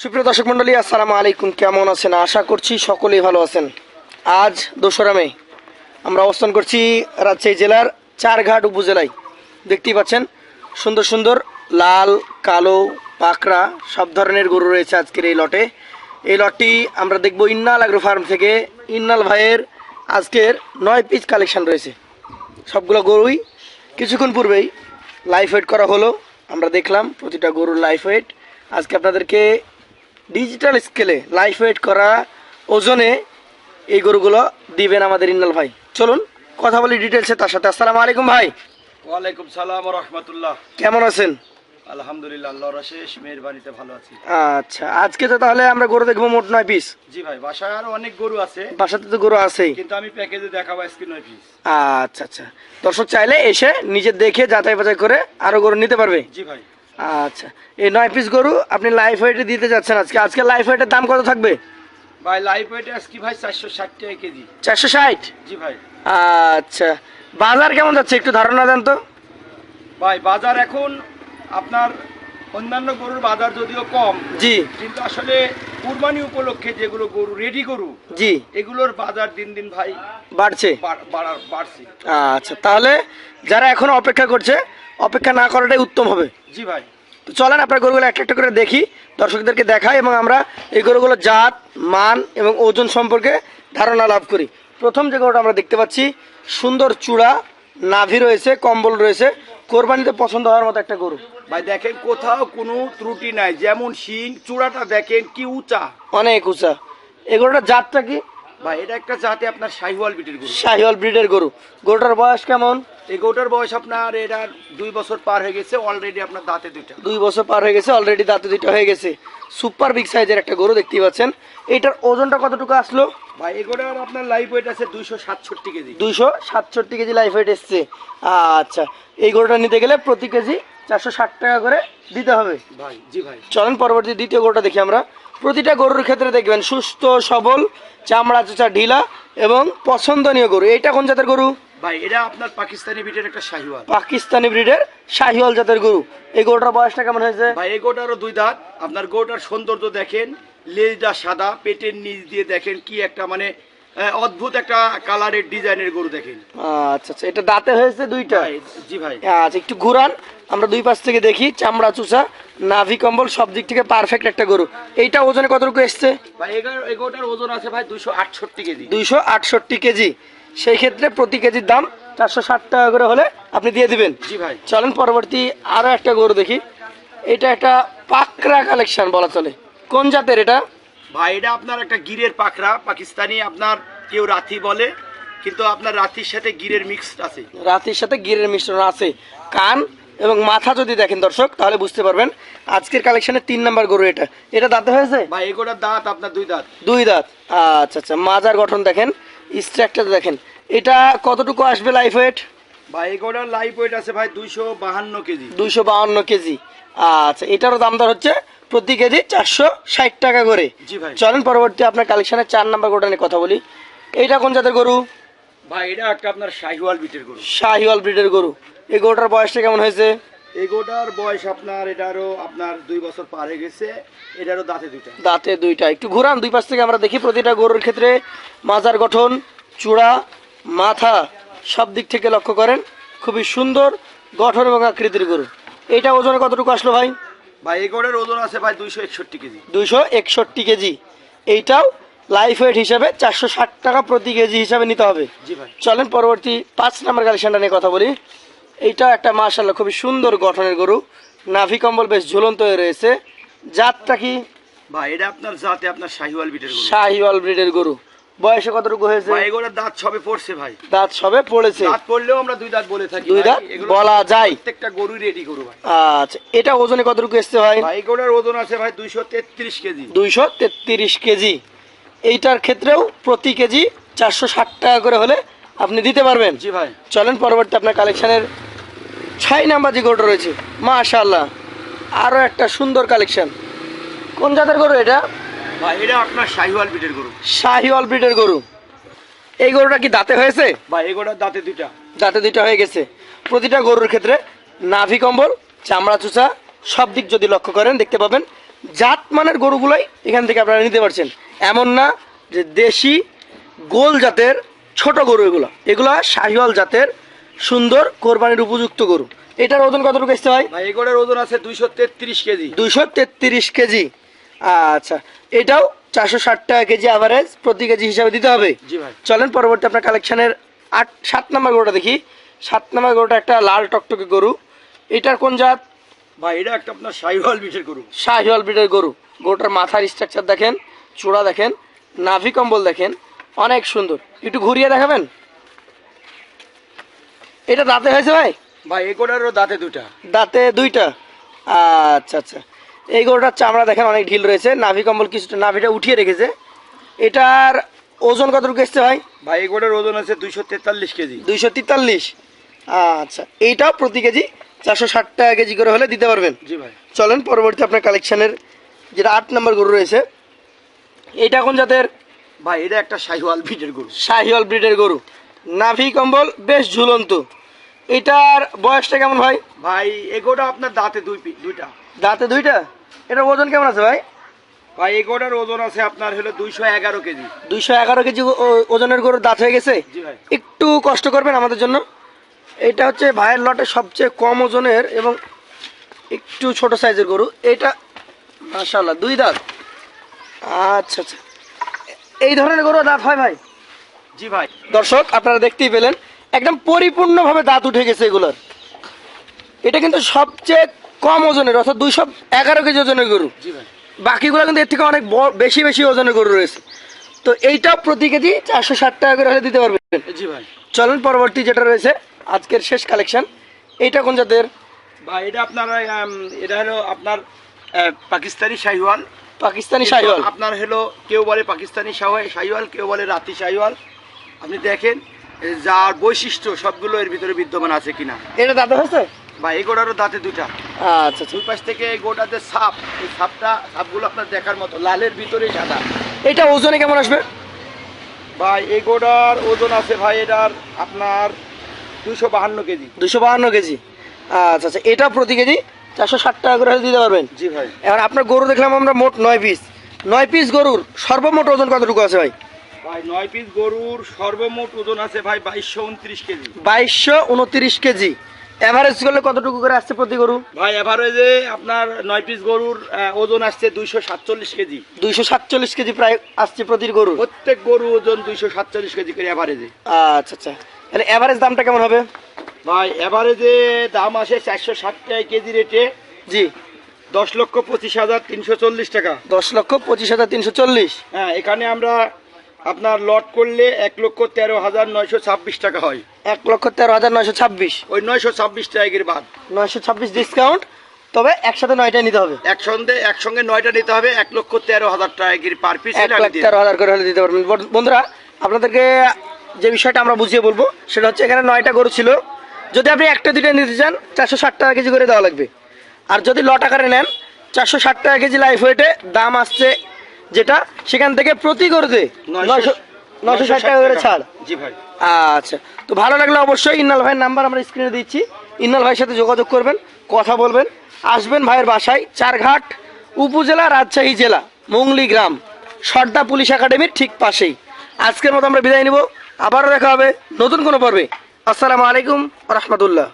সুপ্রিয় দর্শক মন্ডলী, আসসালামু আলাইকুম। কেমন আছেন? আশা করছি সকলেই ভালো আছেন। আজ 2রা মে আমরা অবস্থান করছি রাজশাহী জেলার চারঘাট উপজেলায়। দেখতেই পাচ্ছেন সুন্দর সুন্দর লাল, কালো, পাকড়া সব ধরনের গরু রয়েছে আজকের এই লটে। এই লটটি আমরা দেখব ইন্নাল অ্যাগ্রো ফার্ম থেকে। ইন্নাল ভাইয়ের আজকের 9 পিস কালেকশন রয়েছে। সবগুলো গরুই কিছুক্ষণ পূর্বেই লাইভ ওয়েট করা হলো, আমরা দেখলাম প্রতিটা গরুর লাইভ ওয়েট। আজকে আপনাদেরকে ডিজিটাল স্কেলে লাইভ ওয়েট করা ওজনে এই গরুগুলো দিবেন আমাদের ইন্নাল ভাই। চলুন কথা বলি ডিটেলসে তার সাথে। আসসালামু আলাইকুম ভাই। ওয়ালাইকুম সালাম ওয়া রাহমাতুল্লাহ। কেমন আছেন? আলহামদুলিল্লাহ, আল্লাহর অশেষ মেহেরবানিতে ভালো আছি। আচ্ছা, আজকে তো তাহলে আমরা গরু দেখবো মোট 9 পিস। জি ভাই, বাসায় আরো অনেক গরু আছে, বাসাতে তো গরু আছেই, কিন্তু আমি প্যাকেজে দেখাবো আজকে 9 পিস। আচ্ছা আচ্ছা, দর্শক চাইলে এসে নিজে দেখে যাচাই বাছাই করে আরো গরু নিতে পারবে। জি ভাই। আচ্ছা, এই 9 পিস গরু আপনি লাইভ ওয়েটে দিতে যাচ্ছেন আজকে। আজকে লাইভ ওয়েটের দাম কত থাকবে ভাই লাইভ ওয়েটে আজকে ভাই 460 টাকা কেজি। 460? জি ভাই। আচ্ছা, বাজার কেমন যাচ্ছে একটু ধারণা দেন তো। ভাই বাজার এখন আপনার অন্যান্য গরুর বাজার যদিও কম, জি, কিন্তু আসলে কুরবানি উপলক্ষে যেগুলো গরু রেডি গরু, জি, এগুলোর বাজার দিন দিন ভাই বাড়ছে। বাড়ছে। আচ্ছা, তাহলে যারা এখন অপেক্ষা করছে, অপেক্ষা না করাটাই উত্তম হবে। জি ভাই। তো চলেন আপনার গরুগুলো একটা একটা করে দেখি, দর্শকদেরকে দেখাই এবং আমরা এই গরুগুলোর জাত, মান এবং ওজন সম্পর্কে ধারণা লাভ করি। প্রথম যে গরুটা আমরা দেখতে পাচ্ছি, সুন্দর চূড়া, নাভি রয়েছে, কম্বল রয়েছে, কোরবানিতে পছন্দ হওয়ার মতো একটা গরু। ভাই দেখেন কোথাও কোনো ত্রুটি নাই, যেমন শিং চূড়াটা দেখেন কি উঁচা, অনেক উঁচা। এই গরুটার জাতটা কি? ভাই এটা একটা জাতে আপনার শাহিওয়াল বিটের গরু। শাহিওয়াল ব্রিডের গরু। গরুটার বয়স কেমন? এই গরুটার বয়স আপনার এটার 2 বছর পার হয়ে গেছে অলরেডি, আপনার দাঁতে 2টা। 2 বছর পার হয়ে গেছে, অলরেডি দাঁতে 2টা হয়ে গেছে। সুপার বিগ সাইজের একটা গরু দেখতেই পাচ্ছেন। এইটার ওজনটা কতটুকু আসলো? ভাই এই গরুটার আপনার লাইভ ওয়েট আছে 267 কেজি। 267 কেজি লাইফ ওয়েট এসছে। আচ্ছা, এই গরুটা নিতে গেলে প্রতি কেজি 460 টাকা করে দিতে হবে। ভাই জি ভাই। চলেন পরবর্তী দ্বিতীয় গরুটা দেখি আমরা। প্রতিটা গরুর ক্ষেত্রে দেখবেন সুস্থ সবল, চামড়া চোচা ঢিলা এবং পছন্দনীয় গরু। এইটা কোন জাতের গরু? ভাই এটা আপনার পাকিস্তানি বিটের একটা শাহিওয়াল। পাকিস্তানি ব্রিডের শাহিওয়াল জাতের গরু। এই গরুটার বয়সটা কেমন হয়েছে? ভাই এই গরুটারও 2 দাঁত। আপনার গরুটার সৌন্দর্য দেখেন, লেজটা সাদা, পেটের নিচ দিয়ে দেখেন কি একটা মানে অদ্ভুত একটা কালারের ডিজাইনের গরু দেখেন। আচ্ছা আচ্ছা, এটা দাঁতে হয়েছে 2টা। জি ভাই। আচ্ছা, একটু ঘুরান, আমরা দুই পাশ থেকে দেখি। চামড়া চুষা, নাভি কম্বল সব দিক থেকে পারফেক্ট একটা গরু। এইটা ওজনে কতটুকু এসছে? ভাই এই গরুটার ওজন আছে ভাই 268 কেজি। 268 কেজি। সেই ক্ষেত্রে প্রতি কেজির দাম 460 টাকা করে হলে আপনি দিয়ে দিবেন। জি ভাই। চলেন পরবর্তী আরো একটা গরু দেখি। এটা একটা পাকড়া কালেকশন বলা চলে। কোন জাতের এটা? ভাই এটা আপনার একটা গিরের পাকড়া, পাকিস্তানি, আপনার কেউ রাথি বলে, কিন্তু আপনার রাথির সাথে গিরের মিক্স আছে। রাতির সাথে গিরের মিশ্রণ আছে। কান এবং মাথা যদি দেখেন দর্শক, তাহলে বুঝতে পারবেন আজকের কালেকশনের 3 নাম্বার গরু এটা। এটা দাঁতে হয়েছে? ভাই এগুলোর দাঁত আপনার 2 দাঁত। 2 দাঁত। আচ্ছা আচ্ছা, মাজার গঠন দেখেন, স্ট্রাকচার দেখেন। এটা কতটুকু আসবে লাইফ ওয়েট? ভাই এগুলোর লাইভ ওয়েট আছে ভাই 252 কেজি। 252 কেজি। আচ্ছা, এটারও দাম দর হচ্ছে প্রতি কেজি 460 টাকা করে। জি ভাই। চলেন পরবর্তী আপনার কালেকশনের 4 নাম্বার গরুটা নিয়ে কথা বলি। এইটা কোন জাতের গরু? ভাই এটা একটা আপনার শাহিওয়াল বিটের গরু। শাহিওয়াল ব্রিডের গরু। এই গরুটার বয়সটা কেমন হয়েছে? এই গরুটার বয়স আপনার এটারও আপনার 2 বছর পার হয়ে গেছে, এটারও দাঁতে 2টা। দাঁতে 2টা। একটু ঘুরান দুই পাশ থেকে আমরা দেখি। প্রতিটা গরুর ক্ষেত্রে মাজার গঠন, চূড়া, মাথা সব দিক থেকে লক্ষ্য করেন। খুবই সুন্দর গঠন এবং আকৃতির গরু। এইটা ওজনে কতটুকু আসলো ভাই? ভাই এই গরুর ওজন আছে ভাই 261 কেজি। 261 কেজি। এইটাও লাইফ ওয়েট হিসাবে 460 টাকা প্রতি কেজি হিসাবে নিতে হবে। জি ভাই। চলেন পরবর্তী 5 নাম্বার কালেকশনটা নিয়ে কথা বলি। এইটাও একটা মাশাআল্লাহ খুবই সুন্দর গঠনের গরু। নাভি কম্বল বেশ ঝুলন্ত হয়ে রয়েছে। জাতটা কি? ভাই এটা আপনার জাতে আপনার শাহিওয়াল বিটের গরু। শাহিওয়াল ব্রিডের গরু। বয়সে কতটুকু হয়েছে? ভাই এগুলোর দাঁত সবে পড়ছে ভাই। দাঁত সবে পড়েছে। দাঁত পড়লেও আমরা 2 দাঁত বলে থাকি। 2 দাঁত বলা যায়। প্রত্যেকটা গরু রেডি গরু ভাই। আচ্ছা, এটা ওজনে কতটুকু এসছে ভাই? ভাই এগুলোর ওজন আছে ভাই 233 কেজি। 233 কেজি। এইটার ক্ষেত্রেও প্রতি কেজি 460 টাকা করে হলে আপনি দিতে পারবেন। জি ভাই। চলেন পরবর্তী আপনার কালেকশনের 6 নাম্বার যে গরুটা রয়েছে, মাশাআল্লাহ আরো একটা সুন্দর কালেকশন। কোন জাতের গরু এটা? ভাই এটা আপনার শাহিওয়াল বিটের গরু। শাহিওয়াল ব্রিডের গরু। এই গরুটা কি দাঁতে হয়েছে? ভাই এগুলোর দাঁতে 2টা। দাঁতে 2টা হয়ে গেছে। প্রতিটা গরুর ক্ষেত্রে নাভি কম্বল, চামড়া চুচা সব দিক যদি লক্ষ্য করেন দেখতে পাবেন জাত মানের গরুগুলাই এখান থেকে আপনারা নিতে পারছেন। এমন না যে দেশি গোল জাতের ছোট গরু, এগুলা শাহিওয়াল জাতের সুন্দর কোরবানির উপযুক্ত গরু। এটার ওজন কতটুকু আসতে হয়? ভাই এগুলোর ওজন আছে 233 কেজি। 233 কেজি। আচ্ছা, এটাও 460 টাকা কেজি অ্যাভারেজ প্রতি কেজি হিসাবে দিতে হবে। জি ভাই। চলেন পরবর্তী আপনার কালেকশনের 7 নম্বর গরুটা দেখি। 7 নম্বর গরুটা একটা লাল টকটকে গরু। এটার কোন জাত? ভাই এটা একটা আপনার শাহিওয়াল বিটের গরু। শাহিওয়াল ব্রিডের গরু। গরুটার মাথার স্ট্রাকচার দেখেন, চূড়া দেখেন, নাভি কম্বল দেখেন, অনেক সুন্দর। একটু ঘুরিয়ে দেখাবেন। এটা দাঁতে হয়েছে ভাই? ভাই এগুলোরও দাঁতে দুটা। দাঁতে দুইটা। আচ্ছা আচ্ছা, এই গরুটার চামড়া দেখেন অনেক ঢিল রয়েছে, নাভি কম্বল কিছুটা নাভিটা উঠিয়ে রেখেছে। এটার ওজন কতটুকু এসছে ভাই? ভাই এগুলোর ওজন আছে 243 কেজি। 243। আচ্ছা, এইটাও প্রতি কেজি 460 টাকা কেজি করে হলে দিতে পারবেন। জি ভাই। চলেন পরবর্তী আপনার কালেকশনের যেটা 8 নম্বর গরু রয়েছে। এইটা কোন জাতের? ভাই এটা একটা শাহিওয়াল বিটের গরু। শাহিওয়াল ব্রিডের গরু, নাভি কম্বল বেশ ঝুলন্ত। এটার বয়সটা কেমন ভাই? ভাই এগুলো আপনার দাঁতে দুইটা। দাঁতে দুইটা। এটার ওজন কেমন আছে ভাই? ভাই এগুলোর ওজন আছে আপনার হলো 211 কেজি। 211 কেজি ওজনের গরু দাঁত হয়ে গেছে। জি ভাই। একটু কষ্ট করবেন আমাদের জন্য। এটা হচ্ছে ভাইয়ের লটে সবচেয়ে কম ওজনের এবং একটু ছোট সাইজের গরু। এটা মাশাআল্লাহ 2 দাঁত। আচ্ছা আচ্ছা, এই ধরনের গরু দাঁত হয় ভাই? জি ভাই। দর্শক আপনারা দেখতেই পেলেন, একদম পরিপূর্ণভাবে দাঁত উঠে গেছে এগুলোর। এটা কিন্তু সবচেয়ে কম ওজনের, অর্থাৎ 211 কেজি ওজনের গরু। জি ভাই। বাকিগুলো কিন্তু এর থেকে অনেক বেশি বেশি ওজনের গরু রয়েছে। তো এইটাও প্রতি কেজি 460 টাকা করে হলে দিতে পারবেন। জি ভাই। চলেন পরবর্তী যেটা রয়েছে আজকের শেষ কালেকশন। এইটা কোন জাতের? ভাই এটা আপনার এটা হলো আপনার পাকিস্তানি শাহিওয়াল। পাকিস্তানি শাহিওয়াল। আপনার হলো কেউ বলে পাকিস্তানি শাহিওয়াল, কেউ বলে রাতি শাহিওয়াল। আপনি দেখেন যার বৈশিষ্ট্য সবগুলো এর ভিতরে বিদ্যমান আছে কিনা। এটা দাঁতে হয়েছে ভাই এই গোটারও দাঁতে দুইটা। আচ্ছা আচ্ছা, দুই পাশ থেকে এই গোটাতে সাপ, এই সাপগুলো আপনার দেখার মতো, লালের ভিতরে সাদা। এটা ওজনে কেমন আসবে? ভাই এই গোটার ওজন আছে ভাই এটার আপনার 252 কেজি। 252 কেজি। আচ্ছা আচ্ছা, এটা প্রতি কেজি 460 টাকা করে হলে দিতে পারবেন। জি ভাই। এবার আপনার গরু দেখলাম আমরা মোট 9 পিস। 9 পিস গরুর সর্বমোট ওজন কতটুকু আছে ভাই? ভাই 9 পিস গরুর সর্বমোট ওজন আছে ভাই 2229 কেজি। 2229 কেজি। এভারেজ করলে কতটুকু করে আসছে প্রতি গরু? ভাই এভারেজে আপনার 9 পিস গরুর ওজন আসছে 247 কেজি। 247 কেজি প্রায় আসছে প্রতি গরু। প্রত্যেক গরু ওজন 247 কেজি করে এভারেজে। আচ্ছা আচ্ছা, তাহলে এভারেজ দামটা কেমন হবে? ভাই এভারেজে দাম আসে 460 টাকা কেজি রেটে। জি। 10,25,340 টাকা। 10,25,340। হ্যাঁ, এখানে আমরা আপনার লট করলে 1,13,926 টাকা হয়। 1,13,926। ওই 926 টাকার বাদ 926 ডিসকাউন্ট, তবে একসাথে 9টাই নিতে হবে। একসঙ্গে 9টা নিতে হবে। 1,13,000 টাকার পার পিস। 1,13,000 করে হলে দিতে পারবেন। বন্ধুরা আপনাদেরকে যে বিষয়টা আমরা বুঝিয়ে বলবো সেটা হচ্ছে, এখানে 9টা গরু ছিল। যদি আপনি একটা দুইটা নিতে চান 460 টাকা কেজি করে দেওয়া লাগবে। আর যদি লট আকারে নেন 460 টাকা কেজি লাইফ ওয়েটে দাম আসছে যেটা, সেখান থেকে প্রতি গরুতে 960 টাকা করে ছাড়। জি ভাই। আচ্ছা, তো ভালো লাগলে অবশ্যই ইন্নাল ভাইয়ের নাম্বার আমরা স্ক্রিনে দিচ্ছি। ইন্নাল ভাইয়ের সাথে যোগাযোগ করবেন, কথা বলবেন, আসবেন ভাইয়ের বাসায়, চারঘাট উপজেলা, রাজশাহী জেলা, মুংলি গ্রাম, সর্দা পুলিশ একাডেমির ঠিক পাশেই। আজকের মতো আমরা বিদায় নিব, আবারও দেখা হবে নতুন কোনো পর্বে। আসসালামু আলাইকুম ওয়া রাহমাতুল্লাহ।